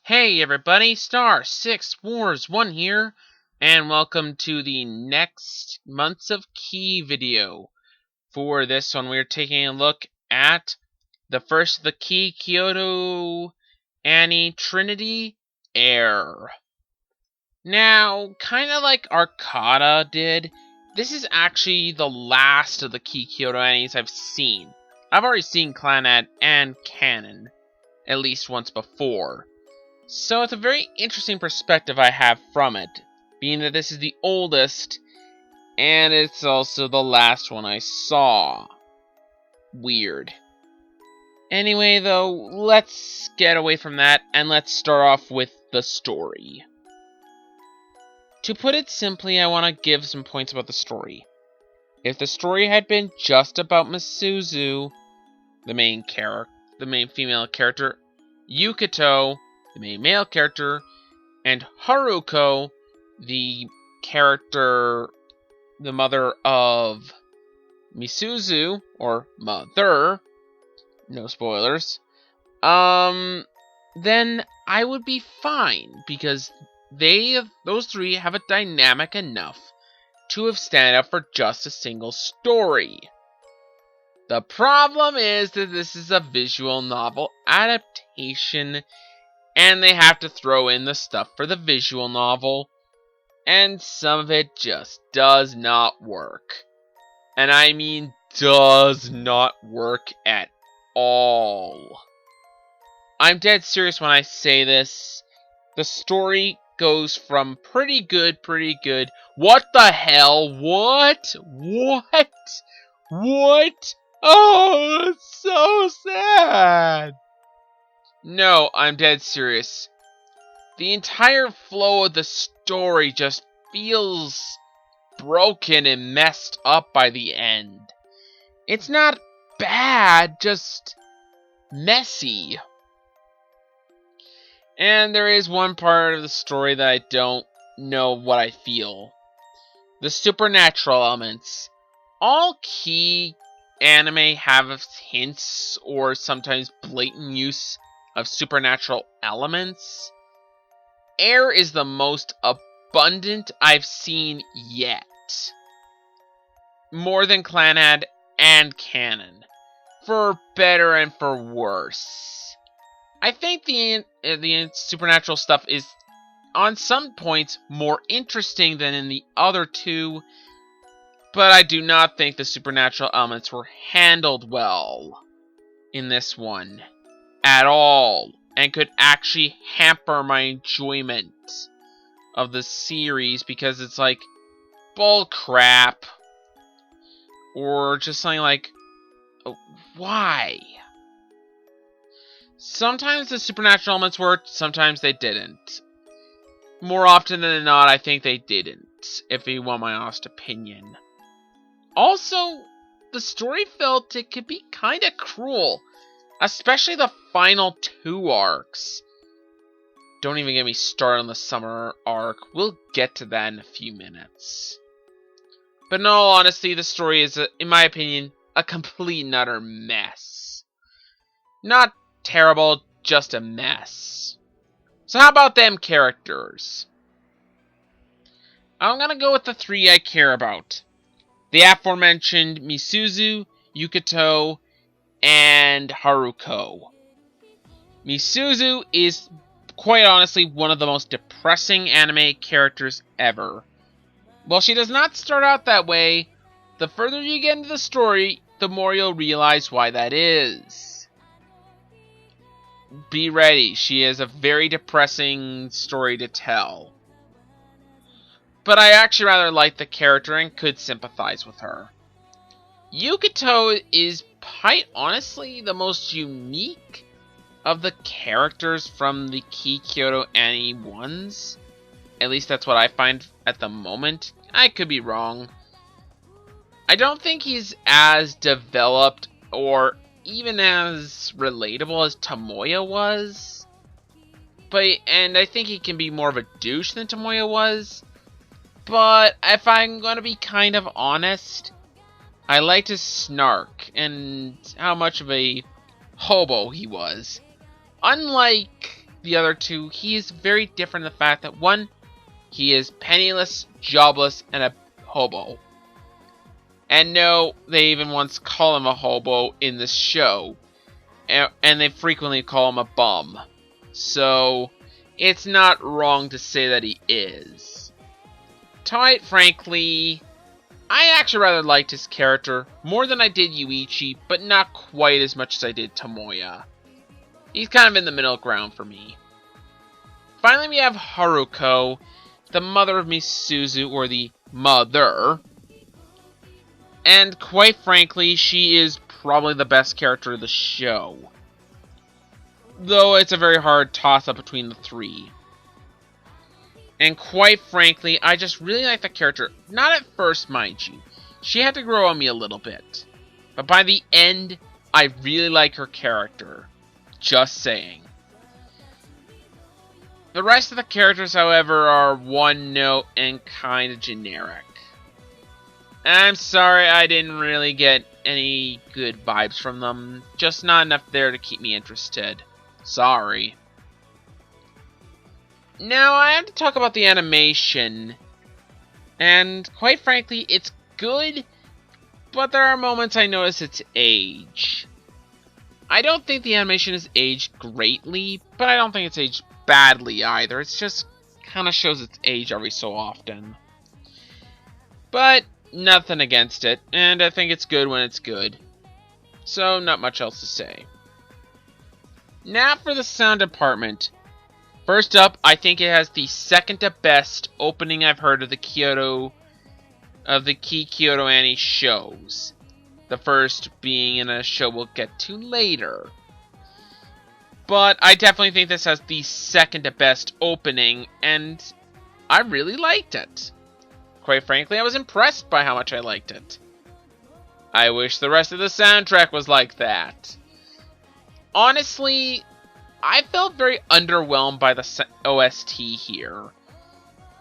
Hey everybody, Star 6 Wars 1 here, and welcome to the next Months of Key video. For this one, we're taking a look at the first of the Key, Kyoto Ani Trinity, Air. Now, kinda like Arcada did, this is actually the last of the Key Kyoto Anis I've seen. I've already seen Clannad and Canon, at least once before. So it's a very interesting perspective I have from it, being that this is the oldest, and it's also the last one I saw. Weird. Anyway, though, let's get away from that, and let's start off with the story. To put it simply, I want to give some points about the story. If the story had been just about Misuzu, the main female character, Yukito, the main male character, and Haruko, the mother of Misuzu, or mother, no spoilers, then I would be fine, because those three have a dynamic enough to have stand up for just a single story. The problem is that this is a visual novel adaptation, and they have to throw in the stuff for the visual novel, and some of it just does not work. And I mean does not work at all. I'm dead serious when I say this. The story goes from pretty good, what the hell, what? Oh, it's so sad. No, I'm dead serious. The entire flow of the story just feels broken and messed up by the end. It's not bad, just messy. And there is one part of the story that I don't know what I feel. The supernatural elements. All Key anime have hints or sometimes blatant use of supernatural elements. Air is the most abundant I've seen yet. More than Clannad and Canon. For better and for worse. I think the supernatural stuff is, on some points, more interesting than in the other two, but I do not think the supernatural elements were handled well in this one at all, and could actually hamper my enjoyment of the series, because it's like bull crap, or just something like, oh, why? Sometimes the supernatural elements worked, sometimes they didn't. More often than not, I think they didn't, if you want my honest opinion. Also, the story felt it could be kinda cruel, especially the final two arcs. Don't even get me started on the summer arc. We'll get to that in a few minutes. But in all honesty, the story is, in my opinion, a complete and utter mess. Not terrible, just a mess. So how about them characters? I'm gonna go with the three I care about. The aforementioned Misuzu, Yukito, and Haruko. Misuzu is, quite honestly, one of the most depressing anime characters ever. While she does not start out that way, the further you get into the story, the more you'll realize why that is. Be ready, she has a very depressing story to tell. But I actually rather like the character and could sympathize with her. Yukito is, quite honestly, the most unique of the characters from the Key Kyoto Ani ones. At least that's what I find at the moment. I could be wrong. I don't think he's as developed or even as relatable as Tomoya was. And I think he can be more of a douche than Tomoya was. But if I'm going to be kind of honest, I liked his snark and how much of a hobo he was. Unlike the other two, he is very different in the fact that, one, he is penniless, jobless, and a hobo. And no, they even once call him a hobo in this show. And they frequently call him a bum. So, it's not wrong to say that he is. Quite frankly, I actually rather liked his character more than I did Yuichi, but not quite as much as I did Tomoya. He's kind of in the middle ground for me. Finally, we have Haruko, the mother of Misuzu, or the mother. And quite frankly, she is probably the best character of the show. Though it's a very hard toss-up between the three. And quite frankly, I just really like the character. Not at first, mind you. She had to grow on me a little bit. But by the end, I really like her character. Just saying. The rest of the characters, however, are one note and kind of generic. I'm sorry I didn't really get any good vibes from them. Just not enough there to keep me interested. Sorry. Now, I have to talk about the animation. And quite frankly, it's good, but there are moments I notice its age. I don't think the animation has aged greatly, but I don't think it's aged badly either. It's just kind of shows its age every so often. But nothing against it, and I think it's good when it's good. So, not much else to say. Now for the sound department. First up, I think it has the second to best opening I've heard of the Kyoto Ani shows. The first being in a show we'll get to later. But I definitely think this has the second to best opening, and I really liked it. Quite frankly, I was impressed by how much I liked it. I wish the rest of the soundtrack was like that. Honestly, I felt very underwhelmed by the OST here.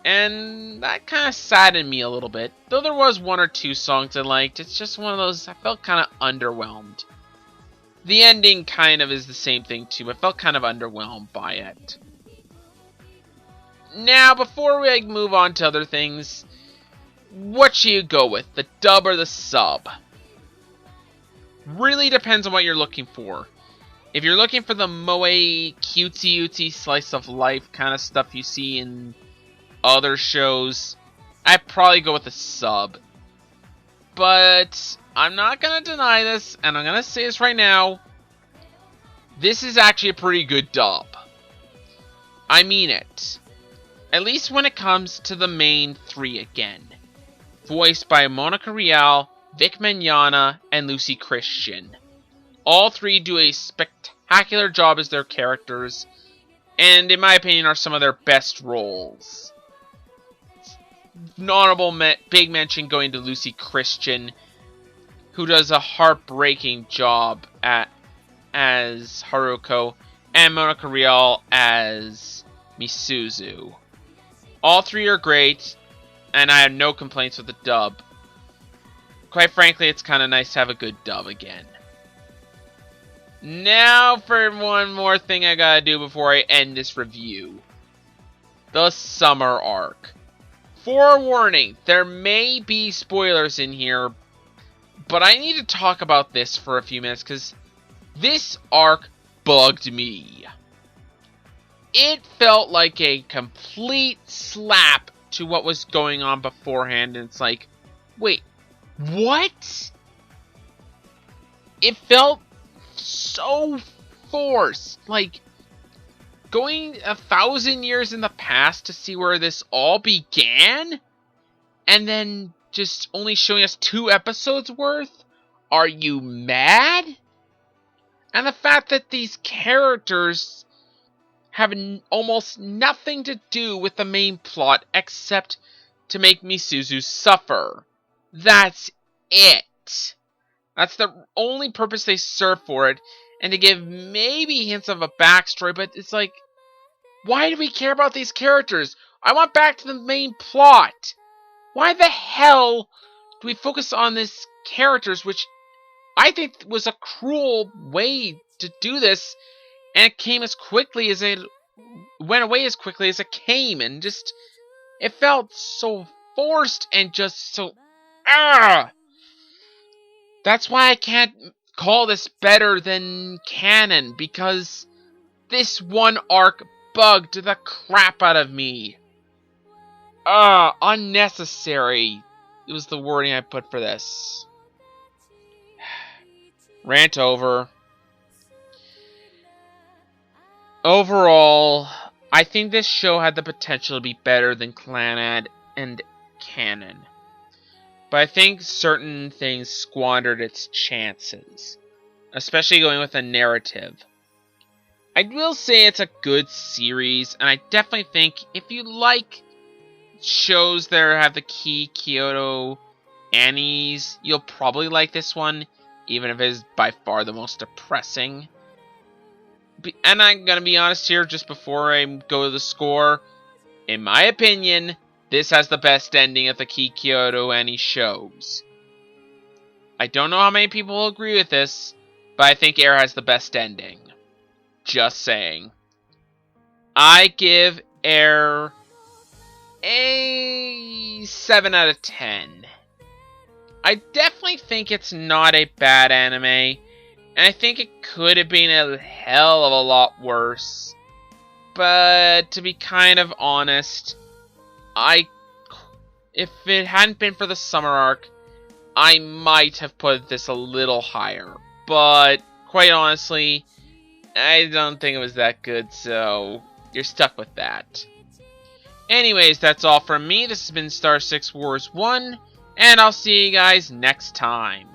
And that kind of saddened me a little bit. Though there was one or two songs I liked, it's just one of those, I felt kind of underwhelmed. The ending kind of is the same thing too. I felt kind of underwhelmed by it. Now, before we move on to other things, what should you go with? The dub or the sub? Really depends on what you're looking for. If you're looking for the moe cutesy slice of life kind of stuff you see in other shows, I'd probably go with the sub. But I'm not going to deny this, and I'm going to say this right now. This is actually a pretty good dub. I mean it. At least when it comes to the main three again. Voiced by Monica Rial, Vic Mignogna, and Lucy Christian. All three do a spectacular job as their characters, and in my opinion are some of their best roles. Honorable big mention going to Lucy Christian, who does a heartbreaking job as Haruko, and Monica Rial as Misuzu. All three are great, and I have no complaints with the dub. Quite frankly, it's kind of nice to have a good dub again. Now for one more thing I gotta do before I end this review. The summer arc. Forewarning, there may be spoilers in here, but I need to talk about this for a few minutes because this arc bugged me. It felt like a complete slap to what was going on beforehand, and it's like, wait, what? It felt so forced, like going 1,000 years in the past to see where this all began, and then just only showing us 2 episodes worth? Are you mad? And the fact that these characters have almost nothing to do with the main plot except to make Misuzu suffer. That's it. That's the only purpose they serve for it, and to give maybe hints of a backstory, but it's like, why do we care about these characters? I want back to the main plot. Why the hell do we focus on these characters, which I think was a cruel way to do this, and it came as quickly as it went away as quickly as it came, and just, it felt so forced and just so, That's why I can't call this better than canon, because this one arc bugged the crap out of me. Unnecessary. It was the wording I put for this. Rant over. Overall, I think this show had the potential to be better than Clannad and canon. But I think certain things squandered its chances, especially going with a narrative. I will say it's a good series, and I definitely think if you like shows that have the key Kyoto Annies, you'll probably like this one, even if it is by far the most depressing. And I'm gonna be honest here, just before I go to the score, in my opinion, this has the best ending of the key Kyoto Annie shows. I don't know how many people will agree with this, but I think Air has the best ending. Just saying. I give Air a 7 out of 10. I definitely think it's not a bad anime, and I think it could have been a hell of a lot worse. But to be kind of honest, if it hadn't been for the summer arc, I might have put this a little higher. But quite honestly, I don't think it was that good, so you're stuck with that. Anyways, that's all from me. This has been Star 6 Wars 1, and I'll see you guys next time.